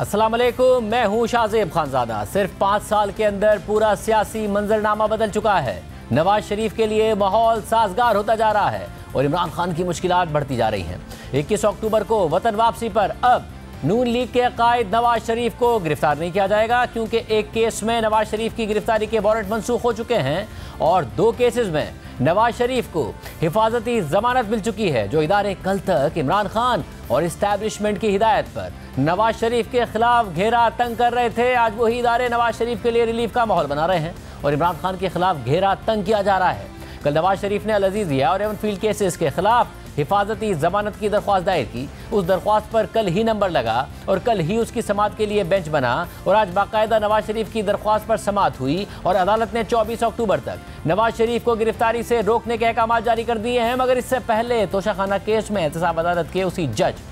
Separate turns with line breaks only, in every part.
अस्सलाम वालेकुम, मैं हूं शाहजेब खानजादा। सिर्फ 5 साल के अंदर पूरा सियासी मंजरनामा बदल चुका है। नवाज शरीफ के लिए माहौल साजगार होता जा रहा है और इमरान खान की मुश्किलात बढ़ती जा रही हैं। 21 अक्टूबर को वतन वापसी पर अब नून लीग के कायद नवाज शरीफ को गिरफ्तार नहीं किया जाएगा, क्योंकि एक केस में नवाज शरीफ की गिरफ्तारी के वारंट मनसूख हो चुके हैं और 2 केसेस में नवाज शरीफ को हिफाजती जमानत मिल चुकी है। जो इदारे कल तक इमरान खान और इस्टेब्लिशमेंट की हिदायत पर नवाज शरीफ के खिलाफ घेरा तंग कर रहे थे, आज वही इदारे नवाज शरीफ के लिए रिलीफ का माहौल बना रहे हैं और इमरान खान के खिलाफ घेरा तंग किया जा रहा है। कल नवाज शरीफ ने अल अजीजिया और एवनफील्ड केसेस के खिलाफ हिफाजती जमानत की दरख्वास्त दायर की। उस दरख्वास्त पर कल ही नंबर लगा और कल ही उसकी समाअत के लिए बेंच बना और आज बाकायदा नवाज शरीफ की दरख्वास्त पर समाअत हुई और अदालत ने 24 अक्टूबर तक नवाज शरीफ को गिरफ्तारी से रोकने के अहकाम जारी कर दिए हैं। मगर इससे पहले तोशाखाना केस में एहतसाब अदालत के उसी जज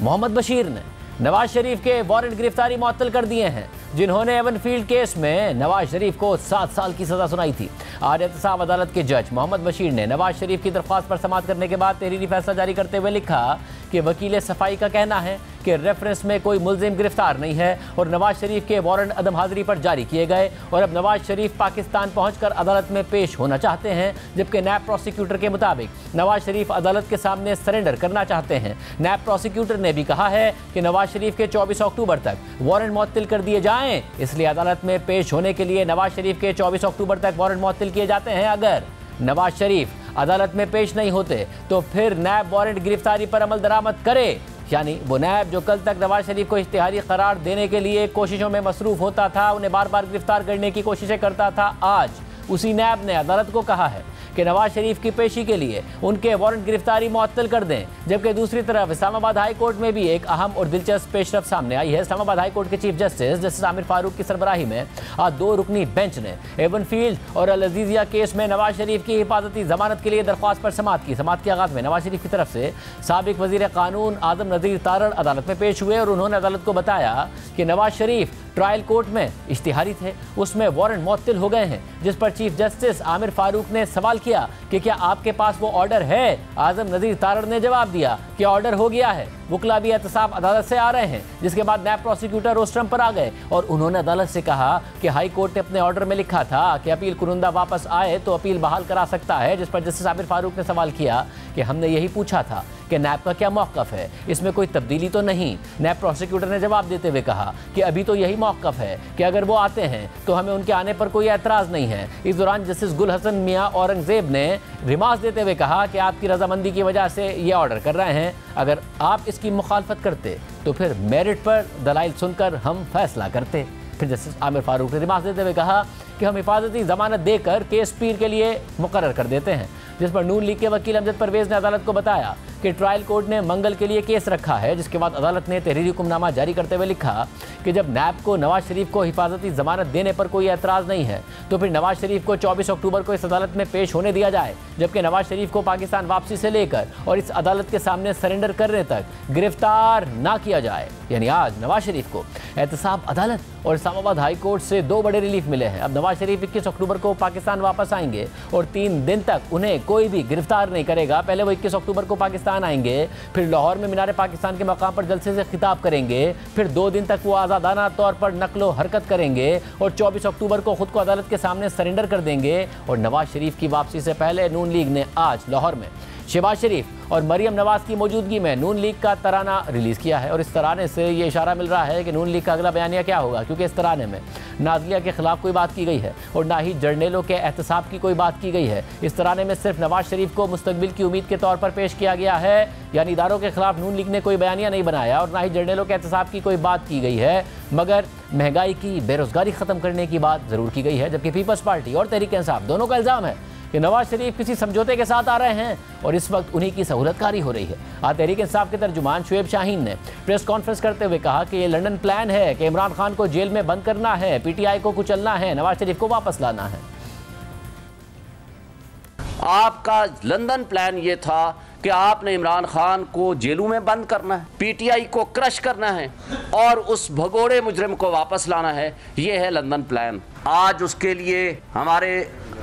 मोहम्मद बशीर ने नवाज शरीफ के वारंट गिरफ्तारी मुअत्तल कर दिए हैं, जिन्होंने एवनफील्ड केस में नवाज शरीफ को 7 साल की सजा सुनाई थी। आज एहतसाब अदालत के जज मोहम्मद बशीर ने नवाज शरीफ की दरख्वास्त पर समाअत करने के बाद तहरीरी फैसला जारी करते हुए लिखा कि वकील सफाई का कहना है कि रेफरेंस में कोई मुल्जिम गिरफ्तार नहीं है और नवाज शरीफ के वारंट अदम हाजिरी पर जारी किए गए और अब नवाज शरीफ पाकिस्तान पहुंचकर अदालत में पेश होना चाहते हैं, जबकि नैब प्रोसिक्यूटर के मुताबिक नवाज शरीफ अदालत के सामने सरेंडर करना चाहते हैं। नैब प्रोसिक्यूटर ने भी कहा है कि नवाज शरीफ के 24 अक्टूबर तक वारंट मुअत्तल कर दिए जाएं, इसलिए अदालत में पेश होने के लिए नवाज शरीफ के 24 अक्टूबर तक वारंट मुअत्तल किए जाते हैं। अगर नवाज शरीफ अदालत में पेश नहीं होते तो फिर नैब वारंट गिरफ्तारी पर अमल दरामद करे, यानी वो नैब जो कल तक नवाज शरीफ को इश्तिहारी करार देने के लिए कोशिशों में मसरूफ होता था, उन्हें बार बार गिरफ्तार करने की कोशिशें करता था, आज उसी नैब ने अदालत को कहा है कि नवाज शरीफ की पेशी के लिए उनके वारंट गिरफ्तारी मुअत्तल कर दें। जबकि दूसरी तरफ इस्लामाबाद हाई कोर्ट में भी एक अहम और दिलचस्प पेशरफ सामने आई है। इस्लामाबाद हाई कोर्ट के चीफ जस्टिस आमिर फारूक की सरबराही में आज 2 रुकनी बेंच ने एवनफील्ड और अल अजीजिया केस में नवाज शरीफ की हिफाजती जमानत के लिए दरख्वास्त पर समाअत की। समाअत के आगाज में नवाज शरीफ की तरफ से साबिक वजीर कानून आजम नज़ीर तारड़ अदालत में पेश हुए और उन्होंने अदालत को बताया कि नवाज शरीफ ट्रायल कोर्ट में इश्तिहारी थे, उसमें वारंट मुअत्तल हो गए हैं, जिस पर चीफ जस्टिस आमिर फारूक ने सवाल किया कि क्या आपके पास वो ऑर्डर है। आजम नज़ीर तारड़ ने जवाब दिया कि ऑर्डर हो गया है। वकला भी एहतसाब अदालत से आ रहे हैं, जिसके बाद नैब प्रोसिक्यूटर रोस्ट्रम पर आ गए और उन्होंने अदालत से कहा कि हाई कोर्ट ने अपने ऑर्डर में लिखा था कि अपील कुरुंदा वापस आए तो अपील बहाल करा सकता है, जिस पर जस्टिस आमिर फारूक ने सवाल किया कि हमने यही पूछा था कि नैब का क्या मौक़िफ़ है, इसमें कोई तब्दीली तो नहीं। नैब प्रोसिक्यूटर ने जवाब देते हुए कहा कि अभी तो यही मौक़िफ़ है कि अगर वो आते हैं तो हमें उनके आने पर कोई एतराज़ नहीं है। इस दौरान जस्टिस गुल हसन मियाँ औरंगज़ेब ने रिमार्क्स देते हुए कहा कि आपकी रजामंदी की वजह से ये ऑर्डर कर रहे हैं, अगर आप इसकी मुखालफत करते तो फिर मेरिट पर दलाइल सुनकर हम फैसला करते। फिर जस्टिस आमिर फारूक ने रिमार्क्स देते हुए कहा कि हम हिफाजती जमानत देकर केस पीर के लिए मुकर्रर कर देते हैं, जिस पर नून लीग के वकील अमजद परवेज़ ने अदालत को बताया कि ट्रायल कोर्ट ने मंगल के लिए केस रखा है। जिसके बाद अदालत ने तहरीरी हुक्मनामा जारी करते हुए लिखा कि जब नैब को नवाज शरीफ को हिफाजती जमानत देने पर कोई एतराज़ नहीं है तो फिर नवाज शरीफ को 24 अक्टूबर को इस अदालत में पेश होने दिया जाए, जबकि नवाज शरीफ को पाकिस्तान वापसी से लेकर और इस अदालत के सामने सरेंडर करने तक गिरफ्तार ना किया जाए। यानी आज नवाज शरीफ को एहतसाब अदालत और इस्लामाबाद हाई कोर्ट से 2 बड़े रिलीफ मिले हैं। अब नवाज शरीफ 21 अक्टूबर को पाकिस्तान वापस आएंगे और 3 दिन तक उन्हें कोई भी गिरफ्तार नहीं करेगा। पहले वो 21 अक्टूबर को पाकिस्तान आएंगे, फिर लाहौर में मीनार पाकिस्तान के मकाम पर जलसे से खिताब करेंगे, फिर 2 दिन तक वो आज़ादाना तौर पर नकलो हरकत करेंगे और 24 अक्टूबर को खुद को अदालत के सामने सरेंडर कर देंगे। और नवाज शरीफ की वापसी से पहले नून लीग ने आज लाहौर में शहबाज शरीफ और मरियम नवाज की मौजूदगी में नून लीग का तराना रिलीज़ किया है और इस तराने से ये इशारा मिल रहा है कि नून लीग का अगला बयानिया क्या होगा, क्योंकि इस तराने में नाज़िया के खिलाफ कोई बात की गई है और ना ही जर्नेलों के एहतसाब की कोई बात की गई है। इस तराने में सिर्फ नवाज शरीफ को मुस्तकबिल की उम्मीद के तौर पर पेश किया गया है, यानी इदारों के खिलाफ नून लीग ने कोई बयानिया नहीं बनाया और ना ही जर्नेलों के एहतसाब की कोई बात की गई है, मगर महंगाई की, बेरोज़गारी ख़त्म करने की बात ज़रूर की गई है। जबकि पीपल्स पार्टी और तहरीक इंसाफ दोनों का इल्ज़ाम है कि नवाज शरीफ किसी समझौते के साथ आ रहे हैं और इस वक्त उन्हीं की सहूलतकारी हो रही है। आज तहरीक इंसाफ के तर्जुमान शुएब शाहीन ने प्रेस कॉन्फ्रेंस करते हुए कहा कि ये लंदन प्लान है कि इमरान खान को जेल में बंद करना है, पीटीआई को कुचलना है, नवाज शरीफ को वापस लाना है।
आपका लंदन प्लान ये था कि आपने इमरान खान को जेलों में बंद करना है, पीटीआई को क्रश करना है और उस भगोड़े मुजरिम को वापस लाना है। ये है लंदन प्लान। आज उसके लिए हमारे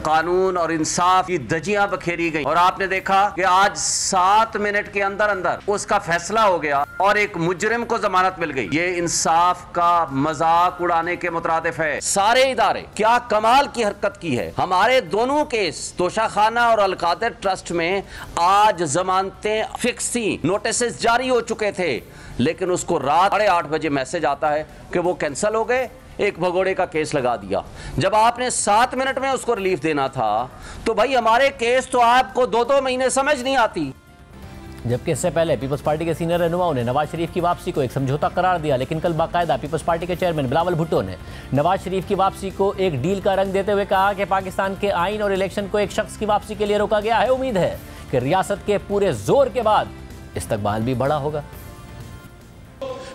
कानून और इंसाफ की धज्जियां बखेरी गई और आपने देखा कि आज 7 मिनट के अंदर अंदर उसका फैसला हो गया और एक मुजरिम को जमानत मिल गई। ये इंसाफ का मजाक उड़ाने के मुतरादिफ है। सारे इदारे क्या कमाल की हरकत की है। हमारे दोनों केस तोशाखाना और अलकादर ट्रस्ट में आज जमानतें फिक्स थी, नोटिस जारी हो चुके थे, लेकिन उसको रात 8:30 बजे मैसेज आता है कि वो कैंसिल हो गए, एक भगोड़े का केस लगा दिया। जब आपने 7 मिनट में उसको रिलीफ देना था तो भाई हमारे केस तो आपको 2-2 महीने समझ नहीं आती।
जबकि इससे पहले पीपल्स पार्टी के सीनियर रहनुमाओं ने नवाज शरीफ की वापसी को एक समझौता करार दिया, लेकिन कल बाकायदा पीपल्स पार्टी के चेयरमैन बिलावल भुट्टो ने नवाज शरीफ की वापसी को एक डील का रंग देते हुए कहा कि पाकिस्तान के आइन और इलेक्शन को एक शख्स की वापसी के लिए रोका गया है। उम्मीद है कि रियासत के पूरे जोर के बाद इस्तकबाल भी बड़ा होगा।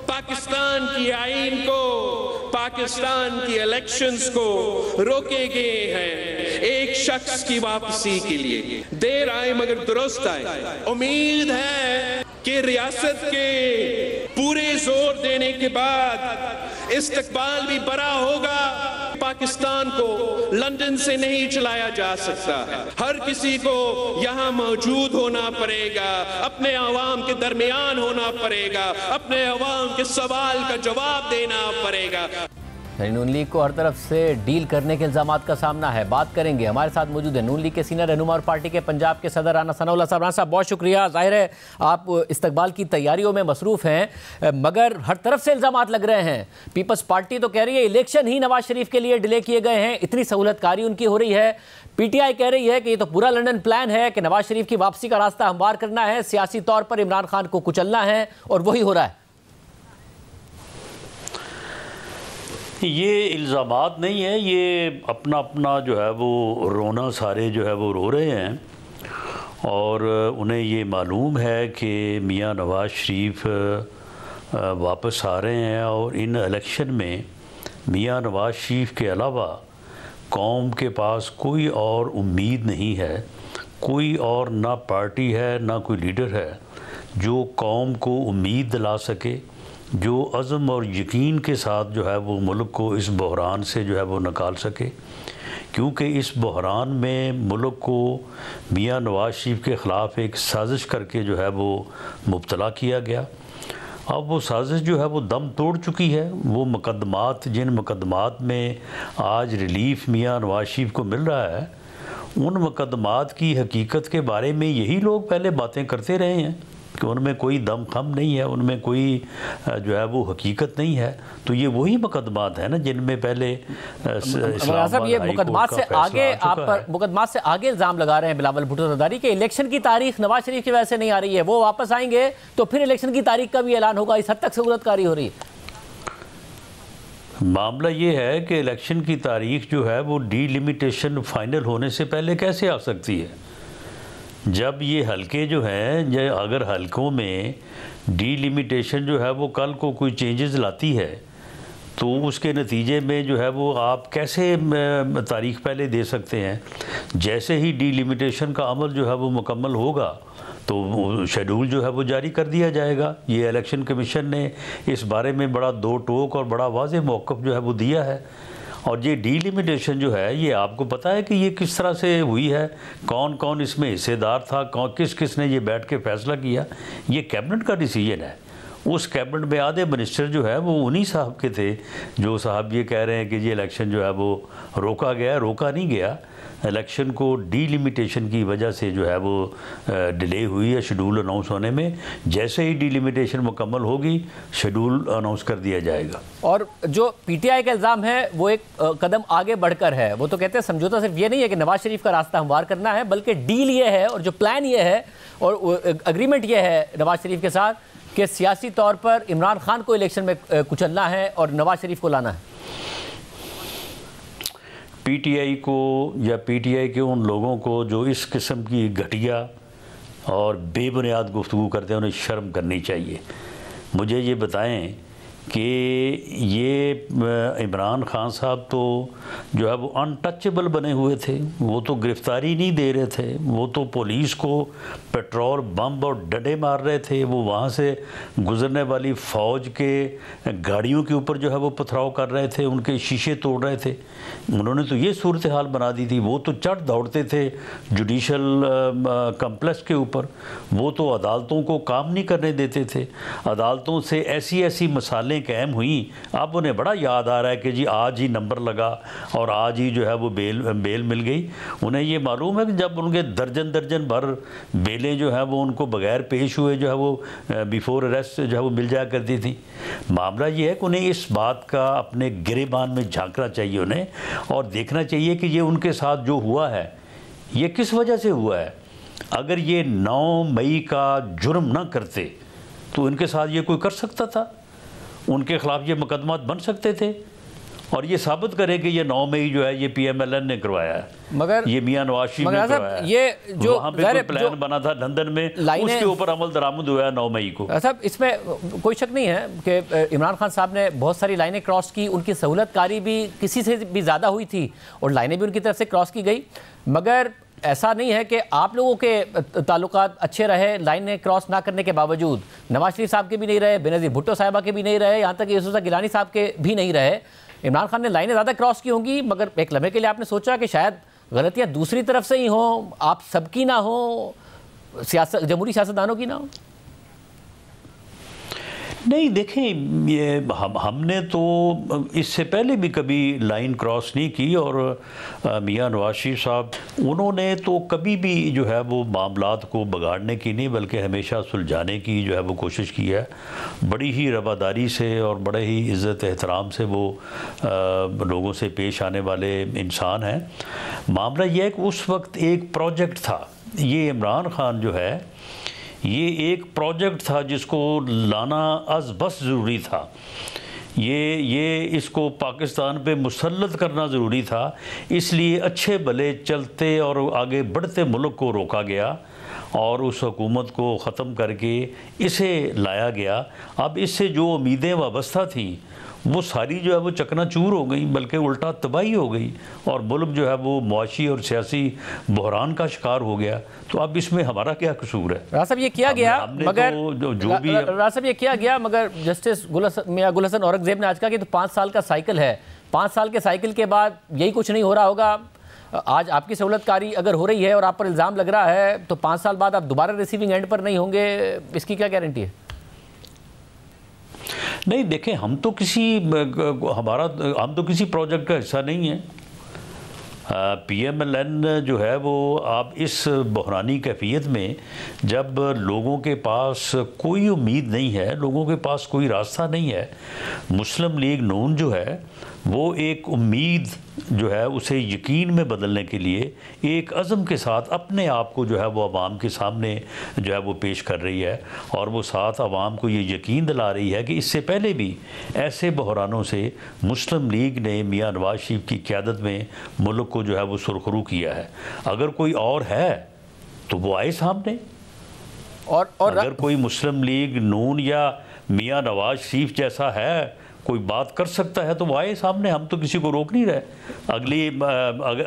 पाकिस्तान की आइन को, पाकिस्तान की इलेक्शंस को रोके गए हैं एक शख्स की वापसी के लिए। देर आए मगर दुरुस्त आए। उम्मीद है कि रियासत के पूरे जोर देने के बाद इस्तकबाल भी बड़ा होगा। पाकिस्तान को लंदन से नहीं चलाया जा सकता, हर किसी को यहाँ मौजूद होना पड़ेगा, अपने अवाम के दरमियान होना पड़ेगा, अपने अवाम के सवाल का जवाब देना पड़ेगा।
नून लीग को हर तरफ से डील करने के इल्जामात का सामना है। बात करेंगे, हमारे साथ मौजूद है नून लीग के सीनियर रहनुमा और पार्टी के पंजाब के सदर राना सनाउल्लाह साहब। राना साहब बहुत शुक्रिया। जाहिर है आप इस्तकबाल की तैयारियों में मसरूफ़ हैं, मगर हर तरफ से इल्जामात लग रहे हैं। पीपल्स पार्टी तो कह रही है इलेक्शन ही नवाज शरीफ के लिए डिले किए गए हैं, इतनी सहूलतकारी उनकी हो रही है। पीटीआई कह रही है कि ये तो पूरा लंदन प्लान है कि नवाज शरीफ की वापसी का रास्ता हमवार करना है, सियासी तौर पर इमरान खान को कुचलना है, और वही हो रहा है।
ये इल्ज़ामात नहीं है, ये अपना अपना जो है वो रोना सारे जो है वो रो रहे हैं और उन्हें ये मालूम है कि मियां नवाज शरीफ वापस आ रहे हैं और इन इलेक्शन में मियां नवाज शरीफ के अलावा कौम के पास कोई और उम्मीद नहीं है, कोई और ना पार्टी है ना कोई लीडर है जो कौम को उम्मीद दिला सके, जो अज़म और यकीन के साथ जो है वो मुल्क को इस बहरान से जो है वो निकाल सके। क्योंकि इस बहरान में मुल्क को मियां नवाज शरीफ के ख़िलाफ़ एक साजिश करके जो है वो मुब्तला किया गया। अब वो साजिश जो है वो दम तोड़ चुकी है। वो मुकदमात, जिन मुकदमात में आज रिलीफ मियां नवाज शरीफ को मिल रहा है, उन मुकदमात की हकीकत के बारे में यही लोग पहले बातें करते रहे हैं कि उनमें कोई दम खम नहीं है, उनमें कोई जो है वो हकीकत नहीं है। तो ये वही मुकदमात है ना जिनमें पहले
साहब ये मुकदमात से आगे आप पर मुकदमात से आगे इल्ज़ाम लगा रहे हैं बिलावल भुट्टो ज़रदारी के इलेक्शन की तारीख नवाज शरीफ की वजह से नहीं आ रही है, वो वापस आएंगे तो फिर इलेक्शन की तारीख का भी ऐलान होगा। इस हद तक सहूलतकारी हो रही है।
मामला ये है कि इलेक्शन की तारीख जो है वो डीलिमिटेशन फाइनल होने से पहले कैसे आ सकती है। जब ये हलके जो हैं, अगर हलकों में डीलिमिटेशन जो है वो कल को कोई चेंजेस लाती है तो उसके नतीजे में जो है वो आप कैसे तारीख पहले दे सकते हैं। जैसे ही डीलिमिटेशन का अमल जो है वो मुकम्मल होगा तो शेड्यूल जो है वो जारी कर दिया जाएगा। ये इलेक्शन कमीशन ने इस बारे में बड़ा दो टोक और बड़ा वाज़ेह मौक़िफ़ जो है वो दिया है। और ये डीलिमिटेशन जो है ये आपको पता है कि ये किस तरह से हुई है, कौन कौन इसमें हिस्सेदार था, किस ने ये बैठ के फ़ैसला किया। ये कैबिनेट का डिसीजन है। उस कैबिनेट में आधे मिनिस्टर जो है वो उन्हीं साहब के थे जो साहब ये कह रहे हैं कि ये इलेक्शन जो है वो रोका गया। रोका नहीं गया, इलेक्शन को डीलिमिटेशन की वजह से जो है वो डिले हुई है शेड्यूल अनाउंस होने में। जैसे ही डीलिमिटेशन मुकम्मल होगी शेड्यूल अनाउंस कर दिया जाएगा।
और जो पीटीआई का इल्ज़ाम है वो एक कदम आगे बढ़कर है। वो तो कहते हैं समझौता सिर्फ ये नहीं है कि नवाज शरीफ का रास्ता हमवार करना है, बल्कि डील ये है और जो प्लान ये है और एग्रीमेंट ये है नवाज शरीफ के साथ कि सियासी तौर पर इमरान खान को इलेक्शन में कुचलना है और नवाज शरीफ को लाना है।
पीटीआई को या पीटीआई के उन लोगों को जो इस किस्म की घटिया और बेबुनियाद गुफ्तगू करते हैं उन्हें शर्म करनी चाहिए। मुझे ये बताएं कि ये इमरान खान साहब तो जो है वो अनटचेबल बने हुए थे, वो तो गिरफ्तारी नहीं दे रहे थे, वो तो पुलिस को पेट्रोल बम और डंडे मार रहे थे, वो वहाँ से गुजरने वाली फ़ौज के गाड़ियों के ऊपर जो है वो पथराव कर रहे थे, उनके शीशे तोड़ रहे थे। उन्होंने तो ये सूरत हाल बना दी थी। वो तो चढ़ दौड़ते थे जुडिशल कम्प्लेक्स के ऊपर, वो तो अदालतों को काम नहीं करने देते थे, अदालतों से ऐसी ऐसी मसालें कायम हुई। अब उन्हें बड़ा याद आ रहा है कि जी आज ही नंबर लगा और आज ही जो है वो बेल मिल गई। उन्हें ये मालूम है कि जब उनके दर्जन दर्जन भर बेलें जो है वो उनको बगैर पेश हुए जो है वो बिफोर अरेस्ट जो है वो मिल जाया करती थी। मामला ये है कि उन्हें इस बात का अपने गिरेबान में झांकना चाहिए उन्हें, और देखना चाहिए कि ये उनके साथ जो हुआ है ये किस वजह से हुआ है। अगर ये 9 मई का जुर्म ना करते तो इनके साथ ये कोई कर सकता था, उनके खिलाफ ये मुकदमा बन सकते थे और ये साबित करे कि ये 9 मई जो है ये PMLN ने करवाया है,
मगर
ये मियां नवाज शरीफ ने करवाया है।
ये जो
वहाँ पे कोई प्लान बना था लंदन में, उसके ऊपर अमल दरामद हुआ है 9 मई को।
साहब इसमें कोई शक नहीं है कि इमरान खान साहब ने बहुत सारी लाइनें क्रॉस की, उनकी सहूलतकारी भी किसी से भी ज़्यादा हुई थी और लाइनें भी उनकी तरफ से क्रॉस की गई। मगर ऐसा नहीं है कि आप लोगों के ताल्लुकात अच्छे रहे लाइनें क्रॉस ना करने के बावजूद। नवाज शरीफ साहब के भी नहीं रहे, बेनज़ीर भुट्टो साहिबा के भी नहीं रहे, यहाँ तक कि यूसुफ गिलानी साहब के भी नहीं रहे। इमरान खान ने लाइनें ज़्यादा क्रॉस की होंगी, मगर एक लम्हे के लिए आपने सोचा कि शायद गलतियाँ दूसरी तरफ से ही हों, आप सबकी ना हो, जमहूरी सियासतदानों की ना हो।
नहीं देखें, ये हमने तो इससे पहले भी कभी लाइन क्रॉस नहीं की, और मियां नवाज शरीफ साहब उन्होंने तो कभी भी जो है वो मामलात को बिगाड़ने की नहीं बल्कि हमेशा सुलझाने की जो है वो कोशिश की है। बड़ी ही रवादारी से और बड़े ही इज़्ज़त एहतराम से वो लोगों से पेश आने वाले इंसान हैं। मामला ये है कि उस वक्त एक प्रोजेक्ट था, ये इमरान खान जो है ये एक प्रोजेक्ट था जिसको लाना अज़ बस ज़रूरी था, ये इसको पाकिस्तान पे मुसल्लत करना ज़रूरी था। इसलिए अच्छे भले चलते और आगे बढ़ते मुल्क को रोका गया और उस हुकूमत को ख़त्म करके इसे लाया गया। अब इससे जो उम्मीदें वाबस्ता थी वो सारी जो है वो चकनाचूर हो गई, बल्कि उल्टा तबाही हो गई और मुल्क जो है वो मुआशी और सियासी बहरान का शिकार हो गया। तो अब इसमें हमारा क्या कसूर है?
राज साहब ये किया गया, मगर राज साहब ये किया गया, मगर जस्टिस मियां गुल हसन औरंगज़ेब ने आज कहा कि तो 5 साल का साइकिल है, 5 साल के साइकिल के बाद यही कुछ नहीं हो रहा होगा। आज आपकी सहूलतकारी अगर हो रही है और आप पर इल्ज़ाम लग रहा है तो 5 साल बाद आप दोबारा रिसीविंग एंड पर नहीं होंगे, इसकी क्या गारंटी है?
नहीं देखें, हम तो किसी प्रोजेक्ट का हिस्सा नहीं है। PMLN जो है वो आप इस बहरानी कैफियत में जब लोगों के पास कोई उम्मीद नहीं है, लोगों के पास कोई रास्ता नहीं है, मुस्लिम लीग नून जो है वो एक उम्मीद जो है उसे यकीन में बदलने के लिए एक अज़म के साथ अपने आप को जो है वो आवाम के सामने जो है वो पेश कर रही है, और वो साथ आवाम को ये यकीन दिला रही है कि इससे पहले भी ऐसे बहरानों से मुस्लिम लीग ने मियां नवाज शरीफ की क़यादत में मुल्क को जो है वो सुरखरू किया है। अगर कोई और है तो वो आए सामने, और अगर कोई मुस्लिम लीग नून या मियां नवाज शरीफ जैसा है कोई बात कर सकता है तो वो आए सामने, हम तो किसी को रोक नहीं रहे।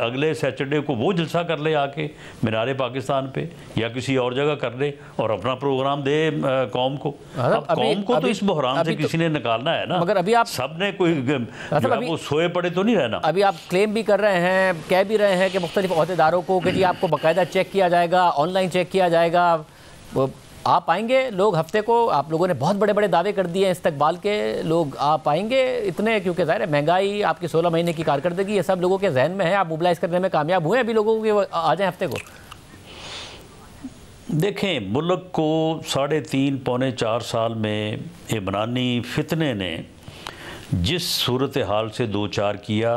अगले सैटरडे को वो जलसा कर ले आके मीनारे पाकिस्तान पे या किसी और जगह कर ले और अपना प्रोग्राम दे कौम को। अब कौम को तो इस बहरान से किसी ने निकालना है ना, मगर अभी आप सब ने कोई वो सोए पड़े तो नहीं रहना।
अभी आप क्लेम भी कर रहे हैं, कह भी रहे हैं कि मुख्तलिफ अहदेदारों को कि जी आपको बाकायदा चेक किया जाएगा, ऑनलाइन चेक किया जाएगा। आप आएंगे लोग हफ्ते को, आप लोगों ने बहुत बड़े बड़े दावे कर दिए हैं इस्तकबाल के, लोग आप आएंगे इतने, क्योंकि ज़ाहिर है महंगाई, आपकी 16 महीने की कारकर्दगी, ये सब लोगों के जहन में है, आप मोबिलाइज करने में कामयाब हुए अभी लोगों के आ जाएं हफ्ते को?
देखें, मुल्क को 3.5 पौने 4 साल में इमरानी फितने ने जिस सूरत हाल से दो चार किया,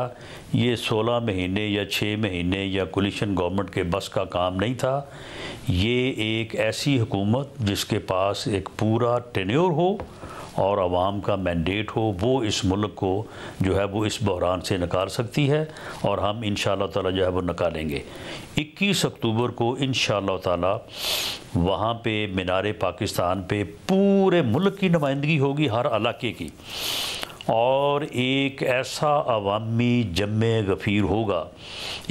ये 16 महीने या 6 महीने या कोलिशन गवर्नमेंट के बस का काम नहीं था। ये एक ऐसी हुकूमत जिसके पास एक पूरा टेन्योर हो और आवाम का मैंडेट हो, वो इस मुल्क को जो है वो इस बहरान से निकाल सकती है, और हम इंशाअल्लाह ताला जो है वो निकालेंगे। 21 अक्टूबर को इंशाअल्लाह ताला वहाँ पे मीनार पाकिस्तान पे पूरे मुल्क की नुमाइंदगी होगी, हर इलाके की, और एक ऐसा अवामी जम्मे गफ़ीर होगा,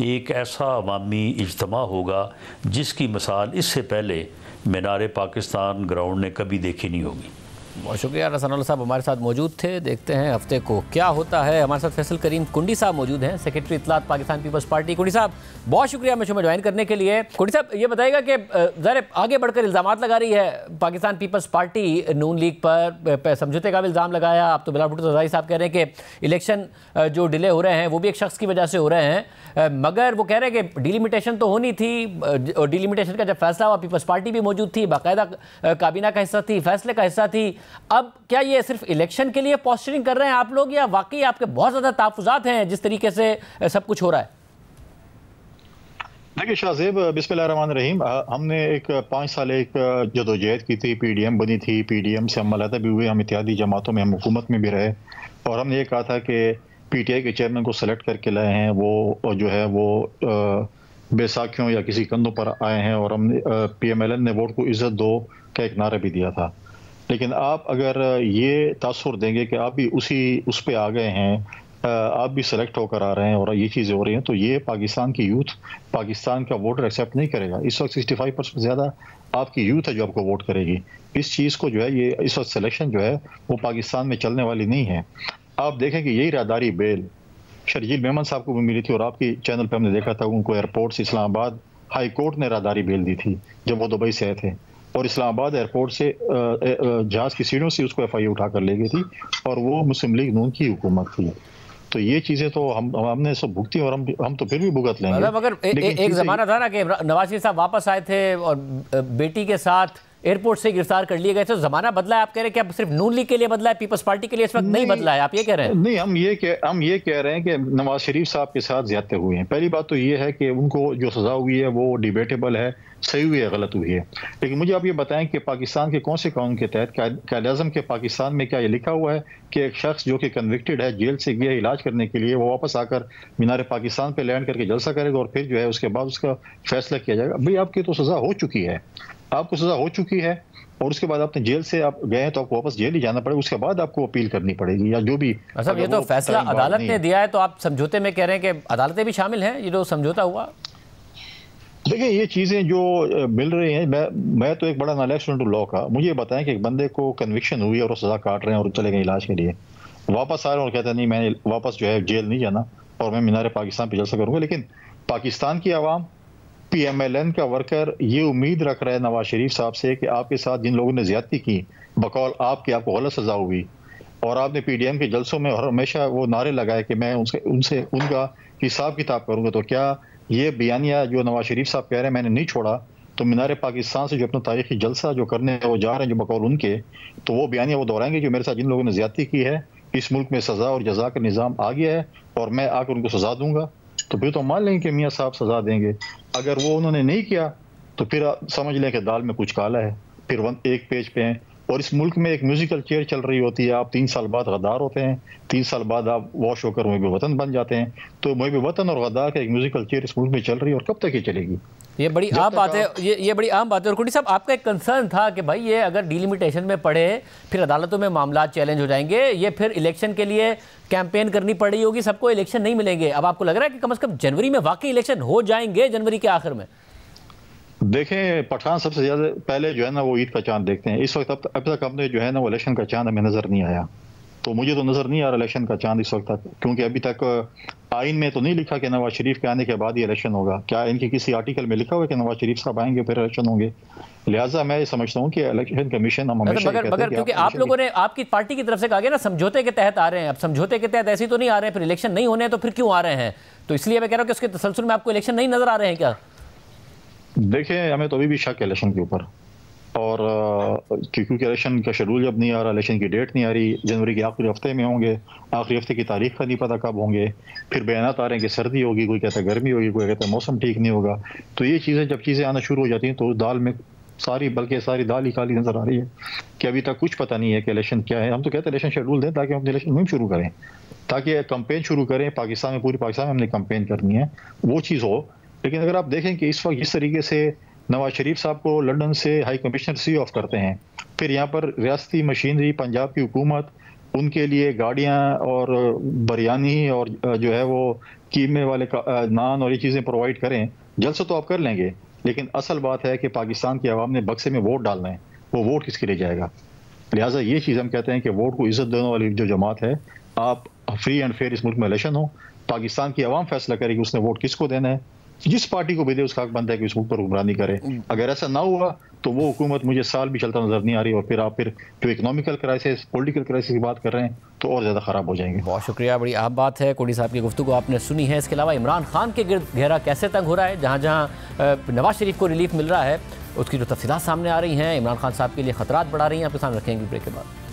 एक ऐसा अवामी इज्तिमा होगा जिसकी मिसाल इससे पहले मीनार पाकिस्तान ग्राउंड ने कभी देखी नहीं होगी।
बहुत शुक्रिया। रसनउल्लाह साहब हमारे साथ मौजूद थे। देखते हैं हफ्ते को क्या होता है। हमारे साथ फैसल करीम कुंडी साहब मौजूद हैं, सेक्रेटरी इत्तलात पाकिस्तान पीपल्स पार्टी। कुंडी साहब बहुत शुक्रिया हमें शो में ज्वाइन करने के लिए। कुंडी साहब ये बताइएगा कि ज़रा आगे बढ़कर इल्ज़ामात लगा रही है पाकिस्तान पीपल्स पार्टी नून लीग पर, समझौते का भी इल्ज़ाम लगाया। अब तो बिलावल भुट्टो ज़रदारी साहब कह रहे हैं कि इलेक्शन जो डिले हो रहे हैं वो भी एक शख्स की वजह से हो रहे हैं, मगर वो कह रहे हैं कि डिलिमिटेशन तो होनी थी, और डिलिमिटेशन का जब फैसला हुआ पीपल्स पार्टी भी मौजूद थी, बाकायदा काबीना का हिस्सा थी, फैसले का हिस्सा थी। अब क्या ये सिर्फ इलेक्शन के लिए पोस्टरिंग कर रहे हैं आप लोग, या वाकई आपके बहुत ज़्यादा तहफ़्फ़ुज़ात हैं जिस तरीके से सब कुछ हो रहा है?
देखिए शाहज़ेब, बिस्मिल्लाहिर्रहमानिर्रहीम, हमने एक 5 साल एक जदोजहद की थी, PDM बनी थी, PDM से हम अलहदा भी हुए, हम इत्तेहादी जमातों में, हम हुकूमत में भी रहे, और हमने ये कहा था कि PTI के चेयरमैन को सेलेक्ट करके लाए हैं, वो जो है वो बैसाखियों या किसी कंधों पर आए हैं, और हमने PMLN ने वोट को इज़्ज़त दो का एक नारा भी दिया था। लेकिन आप अगर ये तासुर देंगे कि आप भी उस पे आ गए हैं, आप भी सेलेक्ट होकर आ रहे हैं और ये चीज़ें हो रही हैं, तो ये पाकिस्तान की यूथ, पाकिस्तान का वोटर एक्सेप्ट नहीं करेगा। इस वक्त 65% ज़्यादा आपकी यूथ है जो आपको वोट करेगी। इस चीज़ को जो है, ये इस वक्त सिलेक्शन जो है वो पाकिस्तान में चलने वाली नहीं है। आप देखें कि यही राहदारी बेल शर्जील मेमन साहब को भी मिली थी, और आपकी चैनल पर हमने देखा था उनको एयरपोर्ट से इस्लामाबाद हाई कोर्ट ने राहदारी बेल दी थी जब वो दुबई से आए थे, और इस्लामाबाद एयरपोर्ट से जहाज की सीढ़ियों से उसको FIA उठा कर ले गई थी, और वो मुस्लिम लीग नून की हुकूमत थी। तो ये चीज़ें तो हमने सब भुगती, और हम तो फिर भी भुगत लेंगे।
मगर एक ज़माना था ना कि नवाज शरीफ साहब वापस आए थे और बेटी के साथ एयरपोर्ट से गिरफ्तार कर लिए गए थे, तो ज़माना बदला है। आप कह रहे हैं कि अब सिर्फ नून लीग के लिए बदला है, पीपल्स पार्टी के लिए इस वक्त नहीं बदला है, आप ये कह रहे हैं?
नहीं, हम ये कह रहे हैं कि नवाज शरीफ साहब के साथ ज्यादती हुए हैं। पहली बात तो ये है कि उनको जो सजा हुई है वो डिबेटेबल है, सही हुई है, गलत हुई है। लेकिन मुझे आप ये बताएं कि पाकिस्तान के कौन से कानून के तहत, कायदे-ए-आज़म के पाकिस्तान में क्या ये लिखा हुआ है कि एक शख्स जो कि कन्विक्टेड है, जेल से गया इलाज करने के लिए, वो वापस आकर मीनार पाकिस्तान पे लैंड करके जलसा करेगा और फिर जो है उसके बाद उसका फैसला किया जाएगा? भाई, आपकी तो सजा हो चुकी है, आपको सजा हो चुकी है, और उसके बाद आपने जेल से आप गए हैं तो आपको वापस जेल ही जाना पड़ेगा, उसके बाद आपको अपील करनी पड़ेगी या जो भी।
अच्छा, ये तो फैसला अदालत ने दिया है, तो आप समझौते में कह रहे हैं कि अदालतें भी शामिल हैं, ये जो समझौता हुआ?
देखिए, ये चीज़ें जो मिल रही हैं, मैं तो एक बड़ा नालायक स्टूडेंट लॉ का, मुझे बताएं कि एक बंदे को कन्विक्शन हुई और सजा काट रहे हैं और चले गए इलाज के लिए, वापस आ रहे हैं और कहते हैं नहीं, मैंने वापस जो है जेल नहीं जाना और मैं मीनार पाकिस्तान पे जलसा करूँगा। लेकिन पाकिस्तान की आवाम, PMLN का वर्कर ये उम्मीद रख रहा है नवाज शरीफ साहब से कि आपके साथ जिन लोगों ने ज्यादती की, बकौल आपको गलत सजा हुई, और आपने PDM के जलसों में और हमेशा वो नारे लगाए कि मैं उनसे उनका हिसाब किताब करूंगा, तो क्या ये बयानिया जो नवाज शरीफ साहब कह रहे हैं मैंने नहीं छोड़ा, तो मीनार पाकिस्तान से जो अपना तारीखी जलसा जो करने वो जा रहे हैं जो बकौल उनके, तो वो बयानिया वो दोहराएंगे जो मेरे साथ जिन लोगों ने ज्यादती की है, इस मुल्क में सजा और जजा का निज़ाम आ गया है और मैं आकर उनको सजा दूंगा। तो फिर तो मान लेंगे कि मियाँ साहब सजा देंगे। अगर वो उन्होंने नहीं किया तो फिर समझ लें कि दाल में कुछ काला है, फिर एक पेज पे हैं। और इस मुल्क में एक म्यूजिकल चेयर चल रही होती है, आप 3 साल बाद गद्दार होते हैं, 3 साल बाद आप वॉश होकर मुहब वतन बन जाते हैं। तो मुहब वतन और गद्दार का एक म्यूजिकल चेयर इस मुल्क में चल रही है, और कब तक ये चलेगी?
ये बड़ी आम बात है, ये बड़ी आम बात है। और कुंडी साहब, आपका एक कंसर्न था कि भाई ये अगर डिलिमिटेशन में पड़े फिर अदालतों में मामला चैलेंज हो जाएंगे, ये फिर इलेक्शन के लिए कैंपेन करनी पड़ रही होगी, सबको इलेक्शन नहीं मिलेंगे। अब आपको लग रहा है कि कम से कम जनवरी में वाकई इलेक्शन हो जाएंगे, जनवरी के आखिर में?
देखें, पठान सबसे ज्यादा पहले जो है ना वो ईद का चांद देखते हैं। इस वक्त अब तक हमने जो है ना वो इलेक्शन का चांद हमें नजर नहीं आया, तो मुझे तो नजर नहीं आ रहा इलेक्शन का चांद इस वक्त तक, क्योंकि अभी तक आइन में तो नहीं लिखा कि नवाज शरीफ के आने के बाद ही इलेक्शन होगा। क्या इनके किसी आर्टिकल में लिखा हुआ है कि नवाज शरीफ साहब आएंगे फिर इलेक्शन होंगे? लिहाजा मैं समझता हूँ कि इलेक्शन कमीशन हम हमेशा
मगर क्योंकि आप लोगों ने आपकी पार्टी की तरफ से कहा गया ना समझौते के तहत आ रहे हैं, अब समझौते के तहत ऐसे तो नहीं आ रहे हैं, फिर इलेक्शन नहीं होने तो फिर क्यों आ रहे हैं? तो इसलिए मैं कह रहा हूँ कि उसके तसलसल में आपको इलेक्शन नहीं नजर आ रहे हैं क्या?
देखें, हमें तो अभी भी शक है इलेक्शन के ऊपर, और क्योंकि इलेक्शन का शेड्यूल जब नहीं आ रहा, इलेक्शन की डेट नहीं आ रही, जनवरी के आखिरी हफ्ते में होंगे, आखिरी हफ्ते की तारीख का नहीं पता कब होंगे, फिर बयानात आ रहे हैं कि सर्दी होगी, कोई कहता है गर्मी होगी, कोई कहता है मौसम ठीक नहीं होगा। तो ये चीज़ें जब चीज़ें आना शुरू हो जाती हैं तो दाल में सारी, बल्कि सारी दाल ही खाली नजर आ रही है कि अभी तक कुछ पता नहीं है कि इलेक्शन क्या है। हम तो कहते हैं इलेक्शन शेड्यूल दें ताकि हम इलेक्शन मुहिम शुरू करें, ताकि कंपेन शुरू करें पाकिस्तान में, पूरी पाकिस्तान में हमने कंपेन करनी है, वो चीज़ हो। लेकिन अगर आप देखें कि इस वक्त जिस तरीके से नवाज शरीफ साहब को लंदन से हाई कमिश्नर सी ऑफ करते हैं, फिर यहाँ पर रियासती मशीनरी, पंजाब की हुकूमत उनके लिए गाड़ियाँ और बिरयानी और जो है वो कीमे वाले नान और ये चीज़ें प्रोवाइड करें, जलसा तो आप कर लेंगे, लेकिन असल बात है कि पाकिस्तान की आवाम ने बक्से में वोट डालना है, वो वोट किसके लिए जाएगा। लिहाजा ये चीज़ हम कहते हैं कि वोट को इज्जत देने वाली जो जमात है, आप फ्री एंड फेयर इस मुल्क में इलेक्शन हो, पाकिस्तान की आवाम फैसला करेगी उसने वोट किसको देना है, जिस पार्टी को भी दे उसका हक बनता है कि उस मुल्क पर हुक्मरानी करे। अगर ऐसा ना हुआ तो वो हुकूमत मुझे साल भी चलता नजर नहीं आ रही, और फिर आप जो इकोनॉमिकल क्राइसिस, पॉलिटिकल क्राइसिस की बात कर रहे हैं तो और ज़्यादा ख़राब हो जाएंगे।
बहुत शुक्रिया, बड़ी अहम बात है। कोडी साहब की गुफ्तगू आपने सुनी है। इसके अलावा इमरान खान के गिर्द घेरा कैसे तंग हो रहा है, जहाँ जहाँ नवाज शरीफ को रिलीफ मिल रहा है, उसकी जो तफसीलात सामने आ रही हैं, इमरान खान साहब के लिए खतरात बढ़ा रही हैं, आपके सामने रखेंगे ब्रेक के बाद।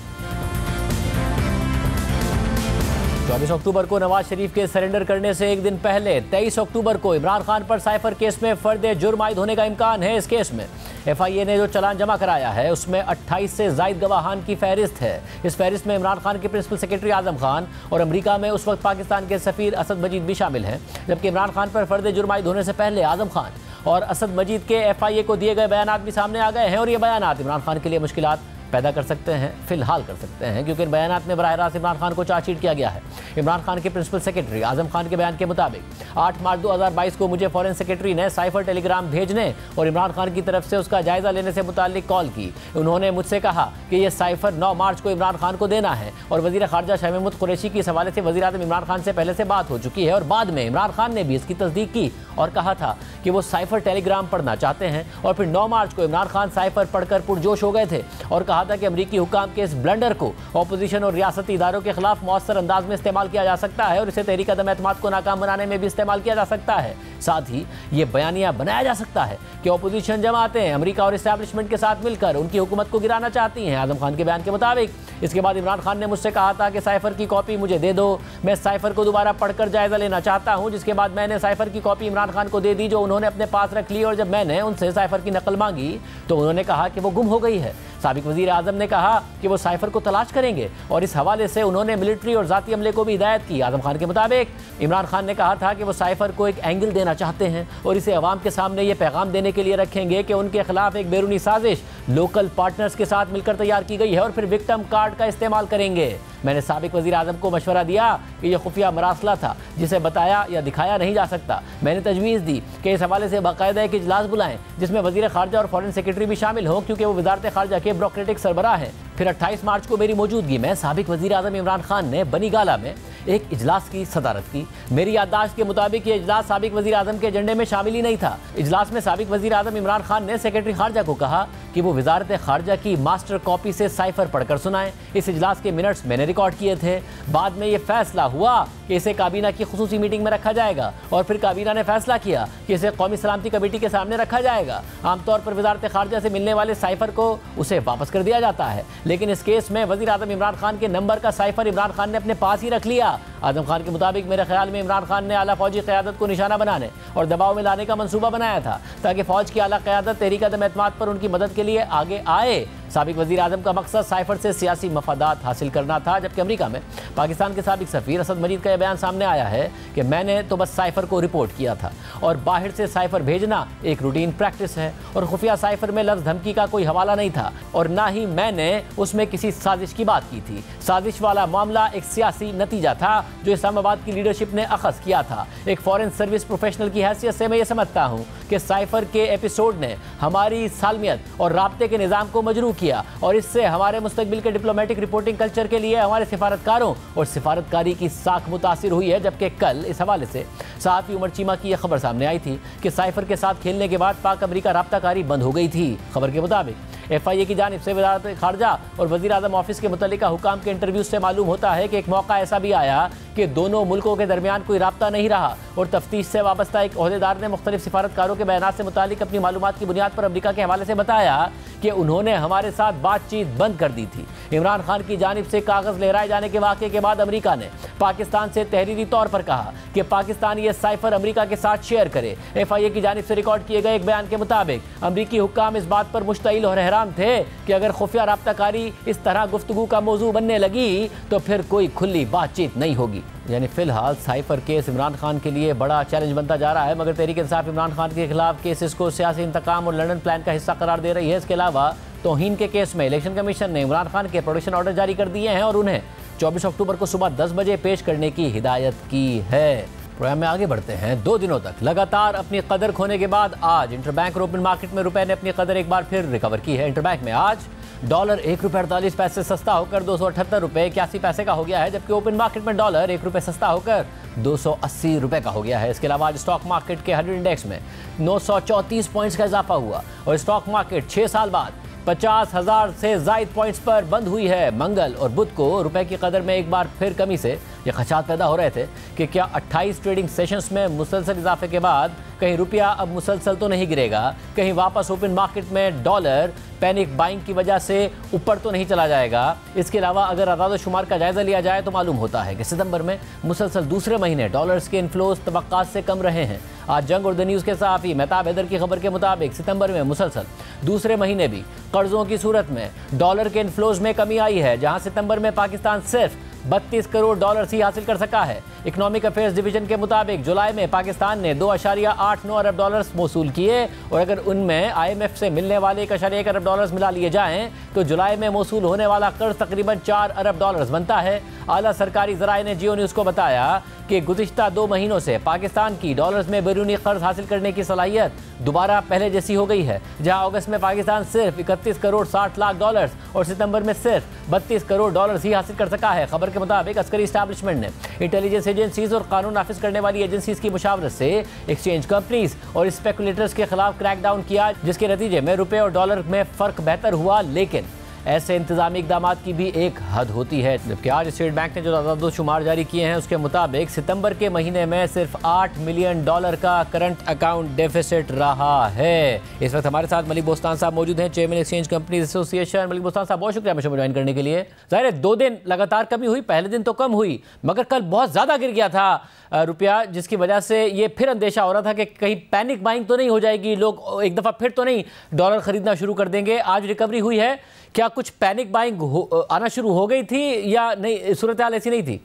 24 अक्टूबर को नवाज शरीफ के सरेंडर करने से एक दिन पहले 23 अक्टूबर को इमरान खान पर साइफर केस में फर्द जुर्म आयद होने का इम्कान है। इस केस में FIA ने जो चालान जमा कराया है उसमें 28 से जायद गवाहान की फहरिस्त है। इस फहरिस्त में इमरान खान के प्रिंसिपल सेक्रेटरी आजम खान और अमेरिका में उस वक्त पाकिस्तान के सफीर असद मजीद भी शामिल हैं, जबकि इमरान खान पर फर्द जुर्म आयद होने से पहले आजम खान और असद मजीद के FIA को दिए गए बयानात भी सामने आ गए हैं, और ये बयानात इमरान खान के लिए मुश्किलात पैदा कर सकते हैं, फिलहाल कर सकते हैं, क्योंकि इन बयानात में बराह रास्त इमरान खान को चार्जशीट किया गया है। इमरान खान के प्रिंसिपल सेक्रेटरी आजम खान के बयान के मुताबिक 8 मार्च 2022 को मुझे फॉरेन सेक्रेटरी ने साइफर टेलीग्राम भेजने और इमरान खान की तरफ से उसका जायजा लेने से मुताल्लिक कॉल की। उन्होंने मुझसे कहा कि यह साइफर 9 मार्च को इमरान खान को देना है, और वजीर खारजा शाह महमूद कुरैशी की इस हवाले से वजीर आज़म इमरान खान से पहले से बात हो चुकी है, और बाद में इमरान खान ने भी इसकी तस्दीक की और कहा था कि वो साइफर टेलीग्राम पढ़ना चाहते हैं। और फिर 9 मार्च को इमरान खान साइफर पढ़कर पुरजोश हो गए थे और कहा था कि अमरीकी हुक्काम के इस ब्लंडर को अपोजिशन और रियासती इदारों के खिलाफ मौसर अंदाज में इस्तेमाल किया जा सकता है, और इसे तहरीक अदम एतमाद को नाकाम बनाने में भी इस्तेमाल किया जा सकता है। साथ ही ये बयानिया बनाया जा सकता है कि अपोजिशन जमातें अमेरिका और इस्टेब्लिशमेंट के साथ मिलकर उनकी हुकूमत को गिराना चाहती हैं। आजम खान के बयान के मुताबिक इसके बाद इमरान खान ने मुझसे कहा था कि साइफर की कॉपी मुझे दे दो, मैं साइफर को दोबारा पढ़कर जायजा लेना चाहता हूं, जिसके बाद मैंने साइफर की कॉपी इमरान खान को दे दी, जो उन्होंने अपने पास रख ली, और जब मैंने उनसे साइफर की नकल मांगी तो उन्होंने कहा कि वो गुम हो गई है। साबिक वजीर आजम ने कहा कि वो साइफर को तलाश करेंगे, और इस हवाले से उन्होंने मिलिट्री और जाती अमले को भी हिदायत की। आजम खान के मुताबिक इमरान खान ने कहा था कि वो साइफर को एक एंगल देना चाहते हैं और इसे अवाम के सामने ये पैगाम देने के लिए रखेंगे कि उनके खिलाफ एक बैरूनी साजिश लोकल पार्टनर्स के साथ मिलकर तैयार की गई है, और फिर विक्टिम कार्ड का इस्तेमाल करेंगे। मैंने साबिक वजीर आजम को मशवरा दिया कि यह खुफिया मरासला था जिसे बताया या दिखाया नहीं जा सकता। मैंने तजवीज़ दी कि इस हवाले से बाकायदा एक इजलास बुलाएं जिसमें वजीर खारजा और फॉरेन सेक्रेटरी भी शामिल हों, क्योंकि वो वजारत खारजा के ब्यूरोक्रेटिक सरबराह हैं। फिर 28 मार्च को मेरी मौजूदगी में साबिक वजीर आजम इमरान खान ने बनी गाला में एक इजलास की सदारत की। मेरी याददाश्त के मुताबिक ये इजलास साबिक वजीर आजम के एजेंडे में शामिल ही नहीं था। इजलास में साबिक वजीर आजम इमरान खान ने सेक्रेटरी खारजा को कहा कि वो वजारत खारजा की मास्टर कॉपी से साइफर पढ़कर सुनाएं। इस इजलास के मिनट्स मैंने रिकॉर्ड किए थे। बाद में ये फैसला हुआ कि इसे काबीना की खुसूसी मीटिंग में रखा जाएगा, और फिर काबीना ने फैसला किया कि इसे कौमी सलामती कमेटी के सामने रखा जाएगा। आमतौर पर वजारत खारजा से मिलने वाले साइफर को उसे वापस कर दिया जाता है, लेकिन इस केस में वजीर आजम इमरान खान के नंबर का साइफर इमरान खान ने अपने पास ही रख लिया। आजम खान के मुताबिक मेरे ख्याल में इमरान खान ने आला फौजी क़यादत को निशाना बनाने और दबाव में लाने का मंसूबा बनाया था, ताकि फौज की आला क़यादत तहरीक अदम एतमाद पर उनकी मदद के लिए आगे आए। साबिक वजीर आजम का मकसद साइफर से सियासी मफादात हासिल करना था, जबकि अमेरिका में पाकिस्तान के साबिक सफीर असद मजीद का यह बयान सामने आया है कि मैंने तो बस साइफर को रिपोर्ट किया था, और बाहर से साइफर भेजना एक रूटीन प्रैक्टिस है, और खुफिया साइफर में लफ्ज़ धमकी का कोई हवाला नहीं था, और ना ही मैंने उसमें किसी साजिश की बात की थी। साजिश वाला मामला एक सियासी नतीजा था जो इस्लामाबाद की लीडरशिप ने अखज़ किया था। एक फॉरेन सर्विस प्रोफेशनल की हैसियत से मैं ये समझता हूँ कि साइफर के एपिसोड ने हमारी सालमियत और राब्ते के निज़ाम को मजरू किया, और इससे हमारे मुस्तकबिल के डिप्लोमेटिक रिपोर्टिंग कल्चर के लिए हमारे सिफारतकारों और सिफारतकारी की साख मुतासिर हुई है। जबकि कल इस हवाले से सहाफ़ी उमर चीमा की यह खबर सामने आई थी कि साइफर के साथ खेलने के बाद पाक अमरीका राब्ताकारी बंद हो गई थी। खबर के मुताबिक FIA की जानिब से वज़ारत खारजा और वज़ीर आज़म ऑफिस के मुतल्लिका हुकाम के इंटरव्यू से मालूम होता है कि एक मौका ऐसा भी आया कि दोनों मुल्कों के दरमियान कोई राब्ता नहीं रहा और तफ्तीश से वाबस्ता एक ओहदेदार ने मुख्तलिफ सिफारतकारों के बयानात से मुतालिक अपनी मालूमात की बुनियाद पर अमरीका के हवाले से बताया कि उन्होंने हमारे साथ बातचीत बंद कर दी थी। इमरान खान की जानिब से कागज लहराए जाने के वाक़े के बाद अमरीका ने पाकिस्तान से तहरीरी तौर पर कहा कि पाकिस्तान ये साइफर अमरीका के साथ शेयर करे। FIA की जानिब से रिकॉर्ड किए गए एक बयान के मुताबिक अमरीकी हुक्काम इस बात पर मुश्तइल और हैरान थे कि अगर खुफिया राब्ताकारी इस तरह गुफ्तगू का मौजू बनने लगी तो फिर कोई खुली बातचीत नहीं होगी। यानी फिलहाल साइफर केस इमरान खान के लिए बड़ा चैलेंज बनता जा रहा है, मगर तहरीक इंसाफ इमरान खान के खिलाफ केसेस को सियासी इंतकाम और लंदन प्लान का हिस्सा करार दे रही है। इसके अलावा तौहीन के केस में इलेक्शन कमीशन ने इमरान खान के प्रोटेक्शन ऑर्डर जारी कर दिए हैं और उन्हें 24 अक्टूबर को सुबह 10 बजे पेश करने की हिदायत की है। प्रोग्राम में आगे बढ़ते हैं। 2 दिनों तक लगातार अपनी कदर खोने के बाद आज इंटरबैंक और ओपन मार्केट में रुपए ने अपनी कदर एक बार फिर रिकवर की है। इंटरबैंक में आज डॉलर 1 रुपये 48 पैसे सस्ता होकर 278 रुपये 81 पैसे का हो गया है, जबकि ओपन मार्केट में डॉलर 1 रुपये सस्ता होकर 280 रुपये का हो गया है। इसके अलावा आज स्टॉक मार्केट के 100 इंडेक्स में 934 पॉइंट्स का इजाफा हुआ और स्टॉक मार्केट 6 साल बाद 50,000 से ज़ायद पॉइंट्स पर बंद हुई है। मंगल और बुध को रुपए की कदर में एक बार फिर कमी से ये खदशात पैदा हो रहे थे कि क्या 28 ट्रेडिंग सेशंस में मुसलसल इजाफे के बाद कहीं रुपया अब मुसलसल तो नहीं गिरेगा, कहीं वापस ओपन मार्केट में डॉलर पैनिक बाइंग की वजह से ऊपर तो नहीं चला जाएगा। इसके अलावा अगर अदाद शुमार का जायजा लिया जाए तो मालूम होता है कि सितंबर में मुसलसल दूसरे महीने डॉलर्स के इनफ्लोज तवक्कात से कम रहे हैं। आज जंग और द न्यूज़ के सहाफ़ी मेहताब हैदर की खबर के मुताबिक सितंबर में मुसलसल दूसरे महीने भी कर्जों की सूरत में डॉलर के इनफ्लोज में कमी आई है, जहां सितंबर में पाकिस्तान सिर्फ 32 करोड़ डॉलर ही हासिल कर सका है। इकोनॉमिक अफेयर्स डिवीजन के मुताबिक जुलाई में पाकिस्तान ने 2.89 अरब डॉलर्स मौसूल किए और अगर उनमें IMF से मिलने वाले 1.1 अरब डॉलर्स मिला लिए जाएं तो जुलाई में मौसूल होने वाला कर्ज तकरीबन 4 अरब डॉलर्स बनता है। आला सरकारी ज़राए ने जियो न्यूज़ को बताया कि गुज़िश्ता 2 महीनों से पाकिस्तान की डॉलर्स में बैरूनी कर्ज हासिल करने की सलाहियत दोबारा पहले जैसी हो गई है, जहां अगस्त में पाकिस्तान सिर्फ 31 करोड़ 60 लाख डॉलर्स और सितंबर में सिर्फ 32 करोड़ डॉलर्स ही हासिल कर सका है। खबर के मुताबिक अस्करी इस्टेब्लिशमेंट ने इंटेलिजेंस एजेंसीज और कानून नाफिज करने वाली एजेंसीज की मुशावरत से एक्सचेंज कंपनीज और स्पेकुलेटर्स के खिलाफ क्रैकडाउन किया, जिसके नतीजे में रुपए और डॉलर में फ़र्क बेहतर हुआ। लेकिन ऐसे इंतजामी इकदाम की भी एक हद होती है। जबकि आज स्टेट बैंक ने जो अदाद शुमार जारी किए हैं उसके मुताबिक सितंबर के महीने में सिर्फ 8 मिलियन डॉलर का करंट अकाउंट डेफिसिट रहा है। इस वक्त हमारे साथ मलिक बोस्तान साहब मौजूद हैं, chairman exchange companies association. Malik Bostan साहब, बहुत शुक्रिया मुझे ज्वाइन करने के लिए। जाहिर है 2 दिन लगातार कमी हुई, पहले दिन तो कम हुई मगर कल बहुत ज़्यादा गिर गया था रुपया, जिसकी वजह से ये फिर अंदेशा हो रहा था कि कहीं पैनिक बाइंग तो नहीं हो जाएगी, लोग एक दफ़ा फिर तो नहीं डॉलर खरीदना शुरू कर देंगे। आज रिकवरी हुई है, क्या कुछ पैनिक बाइंग आना शुरू हो गई थी या नहीं? सूरत हाल ऐसी नहीं थी?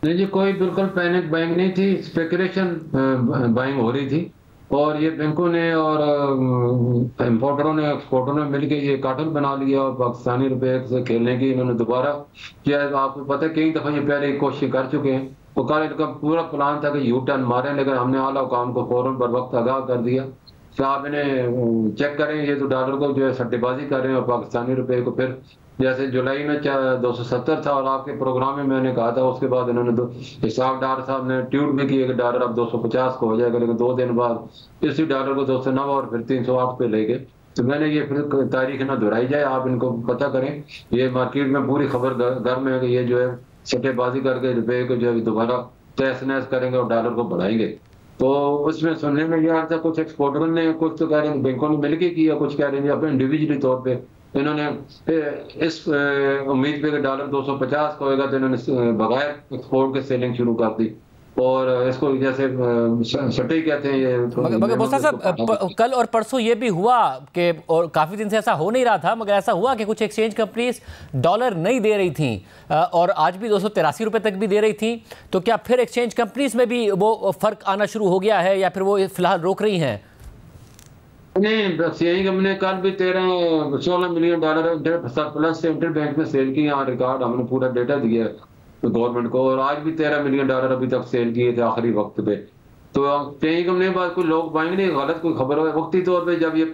नहीं जी, कोई बिल्कुल पैनिक बाइंग नहीं थी, स्पेकुलेशन बाइंग हो रही थी और ये बैंकों ने और इम्पोर्टरों ने एक्सपोर्टरों ने मिलकर ये कार्टल बना लिया और पाकिस्तानी रुपए से खेलने की इन्होंने दोबारा किया। आपको पता है कई दफ़ा ये पहले कोशिश कर चुके हैं। तो कल इनका पूरा प्लान था कि यू टर्न मारें, लेकिन हमने आला हुकाम को फौरन बर वक्त आगाह कर दिया कि आप इन्हें चेक करें, ये तो डॉलर को जो है सट्टेबाजी कर रहे हैं और पाकिस्तानी रुपए को फिर जैसे जुलाई में 270 था और आपके प्रोग्राम में मैंने कहा था, उसके बाद इन्होंने हिसाब डार साहब ने ट्वीट भी किया कि डॉलर अब 250 को हो जाएगा, लेकिन 2 दिन बाद इसी डॉलर को 209 और फिर 308 पे ले गए। तो मैंने ये फिर तारीख ना दोहराई जाए, आप इनको पता करें, ये मार्केट में पूरी खबर घर में है कि ये जो है सट्टेबाजी करके रुपए को जो है दोबारा तहस नहस करेंगे और डॉलर को बढ़ाएंगे। तो उसमें सुनने में ये आ रहा था कुछ एक्सपोर्टर ने, कुछ तो कह रहे हैं बैंकों ने मिलकर किया, कुछ कह रहे हैं अपने इंडिविजुअली तौर पे इन्होंने इस उम्मीद पे कि डॉलर 250 का होगा तो इन्होंने बगैर एक्सपोर्ट के सेलिंग शुरू कर दी और इसको जैसे सट्टे कहते हैं ये।
मगर बोस्तान साहब, कल और परसों ये भी हुआ कि, और काफ़ी दिन से ऐसा हो नहीं रहा था, मगर ऐसा हुआ कि कुछ एक्सचेंज कंपनीज डॉलर नहीं दे रही थी और आज भी 283 रुपये तक भी दे रही थी। तो क्या फिर एक्सचेंज कंपनीज में भी वो फ़र्क आना शुरू हो गया है या फिर वो फिलहाल रोक रही हैं?
नहीं, बस यही हमने कल भी 16 मिलियन डॉलर प्लस से इंटरबैंक में सेल की, यहाँ रिकॉर्ड हमने पूरा डेटा दिया गवर्नमेंट को, और आज भी 13 मिलियन डॉलर अभी तक सेल किए थे आखिरी वक्त पे। तो कहीं हमने बात कोई लोग पाएंगे नहीं, गलत कोई खबर हो वक्ती तौर पे जब ये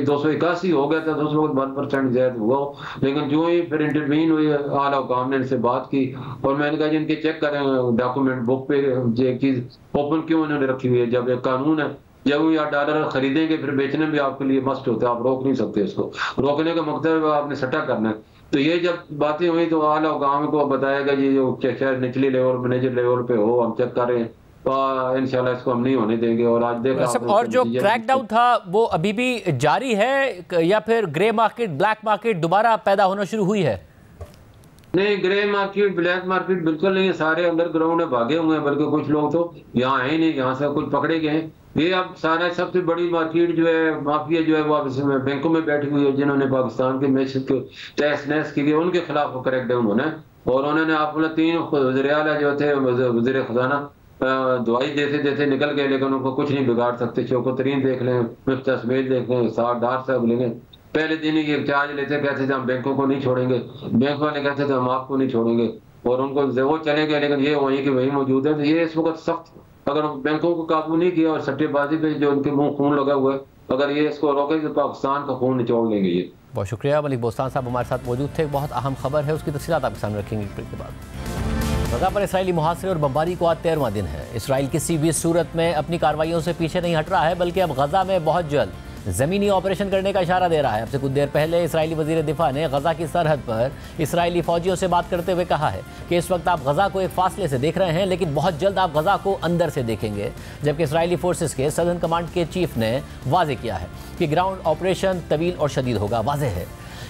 281 हो गया था तो उस वक्त 1% ज्यादा हुआ, लेकिन जो ही फिर इंटरवीन हुई आला हुकाम ने इनसे बात की और मैंने कहा जिनके चेक करें डॉक्यूमेंट बुक पे ये चीज ओपन क्यों इन्होंने रखी हुई है, जब एक कानून है जब आप डॉलर खरीदेंगे फिर बेचने भी आपके लिए मस्ट होता है, आप रोक नहीं सकते इसको। रोकने का मकसद आपने सट्टा करना है। तो ये जब बातें हुई तो आला गांव को बताया गया ये जो शायद निचली लेवल मैनेजर लेवल पे हो, हम चेक कर रहे हैं, तो इंशाल्लाह इसको हम नहीं होने देंगे। और आज देखा
और जो क्रैकडाउन था वो अभी भी जारी है या फिर ग्रे मार्केट ब्लैक मार्केट दोबारा पैदा होना शुरू हुई है?
नहीं, ग्रे मार्केट ब्लैक मार्केट बिल्कुल नहीं है, सारे अंडरग्राउंड में भागे हुए हैं, बल्कि कुछ लोग तो यहाँ है ही नहीं, यहाँ से कुछ पकड़े गए हैं। ये अब सारा सबसे बड़ी मार्केट जो है माफिया जो है वो अब बैंकों में बैठी हुई है, जिन्होंने पाकिस्तान के मैशत को तहस नहस की, उनके खिलाफ क्रैकडाउन होना है। और उन्होंने अपने 3 वज़ीर आला जो थे वज़ीर खजाना दवाई देते निकल गए, लेकिन उनको कुछ नहीं बिगाड़ सकते। शौकत तरीन देख लें, मिफ्ता समेद देख लें, साहब डार साहब लेंगे, पहले दिन ही ये चार्ज लेते, कहते थे हम बैंकों को नहीं छोड़ेंगे, बैंक वाले कहते थे हम आपको नहीं छोड़ेंगे, और उनको वो चले गए, लेकिन ये वहीं के वहीं मौजूद है। तो ये इस वक्त सख्त, अगर बैंकों को काबू नहीं किया और सट्टेबाजी पे जो उनके मुंह खून लगा हुआ है, अगर ये इसको रोके तो पाकिस्तान का खून निचोड़ लेंगे ये।
बहुत शुक्रिया। मलिक बोस्तान साहब हमारे साथ मौजूद थे। बहुत अहम खबर है, उसकी तफसीलात आपके सामने रखेंगे ब्रेक के बाद। गजा पर इसराइली मुहासरे और बमबारी को आज 13वां दिन है। इसराइल किसी भी सूरत में अपनी कार्रवाइयों से पीछे नहीं हट रहा है, बल्कि अब गजा में बहुत जल्द ज़मीनी ऑपरेशन करने का इशारा दे रहा है। अब से कुछ देर पहले इसराइली वज़ीर दिफा ने गजा की सरहद पर इसराइली फ़ौजियों से बात करते हुए कहा है कि इस वक्त आप गजा को एक फासले से देख रहे हैं, लेकिन बहुत जल्द आप गजा को अंदर से देखेंगे। जबकि इसराइली फोर्सेस के सदर्न कमांड के चीफ ने वाजे किया है कि ग्राउंड ऑपरेशन तवील और शदीद होगा। वाजे है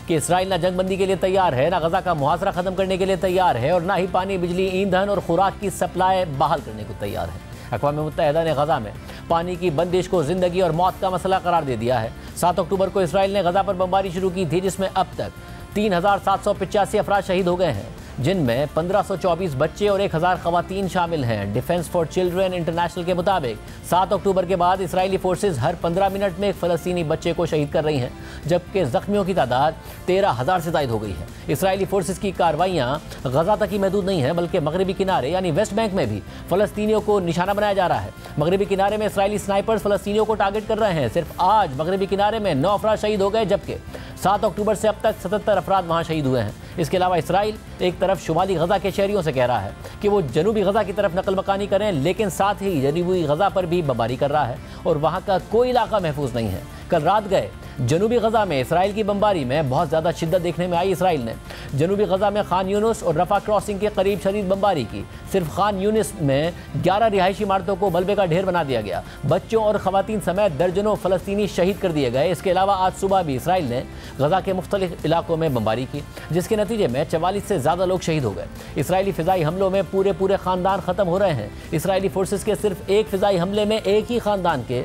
कि इसराइल ना जंगबंदी के लिए तैयार है, ना गजा का मुहासरा ख़त्म करने के लिए तैयार है, और ना ही पानी, बिजली, ईंधन और खुराक की सप्लाई बहाल करने को तैयार है। अक़वाम मुत्तहिदा ने गजा में पानी की बंदिश को ज़िंदगी और मौत का मसला करार दे दिया है। 7 अक्टूबर को इसराइल ने गजा पर बमबारी शुरू की थी, जिसमें अब तक 3785 अफराद शहीद हो गए हैं, जिनमें 1524 बच्चे और 1000 ख़वातीन शामिल हैं। डिफेंस फॉर चिल्ड्रन इंटरनेशनल के मुताबिक 7 अक्टूबर के बाद इसराइली फोर्सेज हर 15 मिनट में एक फ़लस्तीनी बच्चे को शहीद कर रही हैं, जबकि ज़ख्मियों की तादाद 13,000 से ज़ायद हो गई है। इसराइली फोर्सेज की कार्रवाइयाँ गजा तक ही महदूद नहीं है, बल्कि मगरबी किनारे यानी वेस्ट बैंक में भी फ़लस्तीनियों को निशाना बनाया जा रहा है। मगरबी किनारे में इसराइली स्नाइपर्स फ़लस्तीनियों को टारगेट कर रहे हैं। सिर्फ आज मगरबी किनारे में 9 अफराद शहीद हो गए, जबकि 7 अक्टूबर से अब तक 77 अफराद वहाँ शहीद हुए हैं। इसके अलावा इसराइल एक तरफ शुमाली गजा के शहरियों से कह रहा है कि वो जनूबी गजा की तरफ नकल मकानी करें, लेकिन साथ ही जनूबी गजा पर भी बमबारी कर रहा है और वहाँ का कोई इलाका महफूज नहीं है। कल रात गए जनूबी गजा में इसराइल की बमबारी में बहुत ज़्यादा शिद्दत देखने में आई। इसराइल ने जनूबी गजा में खान यूनुस और रफा क्रॉसिंग के करीब शदीद बमबारी की। सिर्फ खान यूनुस में 11 रिहायशी इमारतों को मलबे का ढेर बना दिया गया। बच्चों और ख़वातीन समेत दर्जनों फ़लस्तीनी शहीद कर दिए गए। इसके अलावा आज सुबह भी इसराइल ने गजा के मुख्तलिफ इलाकों में बमबारी की, जिसके नतीजे में 44 से ज़्यादा लोग शहीद हो गए। इसराइली फ़िज़ाई हमलों में पूरे ख़ानदान ख़त्म हो रहे हैं। इसराइली फोर्सेस के सिर्फ एक फ़िज़ाई हमले में एक ही ख़ानदान के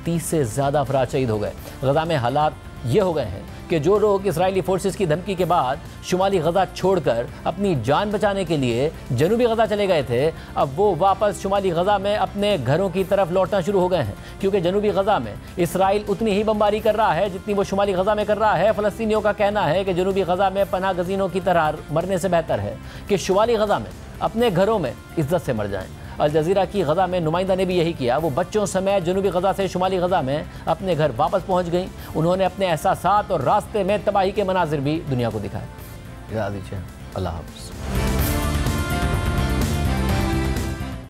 30 से ज़्यादा अफराद शहीद हो गए। गजा में हालात ये हो गए हैं कि जो लोग इसराइली फोर्सेस की धमकी के बाद शुमाली गजा छोड़कर अपनी जान बचाने के लिए जनूबी गजा चले गए थे, अब वो वापस शुमाली गजा में अपने घरों की तरफ लौटना शुरू हो गए हैं, क्योंकि जनूबी गजा में इसराइल उतनी ही बमबारी कर रहा है जितनी वो शुमाली गजा में कर रहा है। फ़लस्तीनियों का कहना है कि जनूबी गजा में पनाह गज़ीनों की तरह मरने से बेहतर है कि शुमाली गजा में अपने घरों में इज्जत से मर जाएं। अल जज़ीरा की गजा में नुमाइंदा ने भी यही किया। वो बच्चों समेत जनूबी गजा से शुमाली गजा में अपने घर वापस पहुंच गई। उन्होंने अपने एहसासात और रास्ते में तबाही के मनाजिर भी दुनिया को दिखाए। इजाज़त दीजिए, अल्लाह हाफ़िज़।